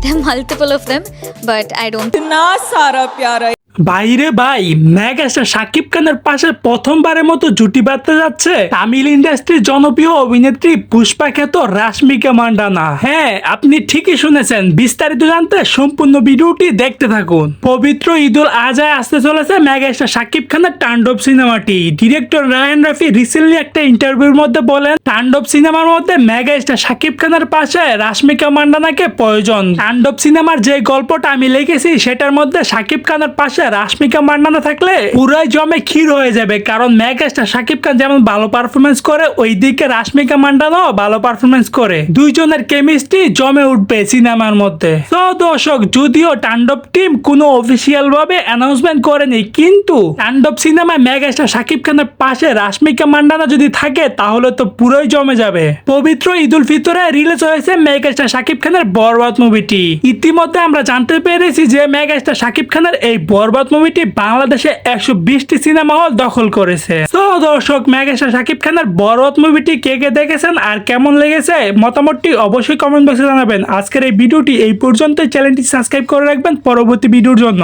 there are multiple of them, but I don't. इतना सारा प्यारा বাইরে ভাই মেগাস্টার শাকিব খানের পাশে প্রথমবারের মতো জুটি বাঁধতে যাচ্ছে তামিল ইন্ডাস্ট্রির জনপ্রিয় অভিনেত্রী পুষ্পা খ্যাত রাশমিকা মান্ডানা। হ্যাঁ, আপনি ঠিকই শুনেছেন। বিস্তারিত জানতে সম্পূর্ণ ভিডিওটি দেখতে থাকুন। পবিত্র ঈদুল আজহায় আসতে চলেছে মেগাস্টার শাকিব খানের তাণ্ডব সিনেমাটি। ডিরেক্টর রায়ান রাফি রিসেন্টলি একটা ইন্টারভিউর মধ্যে বলেন তাণ্ডব সিনেমার মধ্যে মেগাস্টার শাকিব খানের পাশে রাশমিকা মান্ডানাকে প্রয়োজন। তাণ্ডব সিনেমার যে গল্পটা আমি লিখেছি সেটার মধ্যে শাকিব খানের পাশে রাশমিকা মান্ডানা থাকলে পুরাই জমে ক্ষীর হয়ে যাবে, কারণ মেগাস্টার শাকিব খান যেমন ভালো পারফরমেন্স করে ওইদিকে রাশমিকা মান্ডানাও ভালো পারফরমেন্স করে, দুইজনের কেমিস্ট্রি জমে উঠবে সিনেমার মধ্যে। তো দর্শক, যদিও তাণ্ডব টিম কোনো অফিসিয়াল ভাবে অ্যানাউন্সমেন্ট করেনি, কিন্তু তাণ্ডব সিনেমায় মেগাস্টার শাকিব খানের পাশে রাশমিকা মান্ডানা যদি থাকে তাহলে তো পুরোই জমে যাবে। পবিত্র ঈদুল ফিতরে রিলিজ হয়েছে মেগাস্টার শাকিব খানের বরবাদ মুভিটি। ইতিমধ্যে আমরা জানতে পেরেছি যে মেগাস্টার শাকিব খানের এই বরবাদ মুভিটি বাংলাদেশে 120টি সিনেমা হল দখল করেছে। তো দর্শক, মেগাস্টার শাকিব খানের বরবাদ মুভিটি কে কে দেখেছেন আর কেমন লেগেছে মতামতটি অবশ্যই কমেন্ট বক্সে জানাবেন। আজকের এই ভিডিওটি এই পর্যন্ত, চ্যানেলটি সাবস্ক্রাইব করে রাখবেন পরবর্তী ভিডিওর জন্য।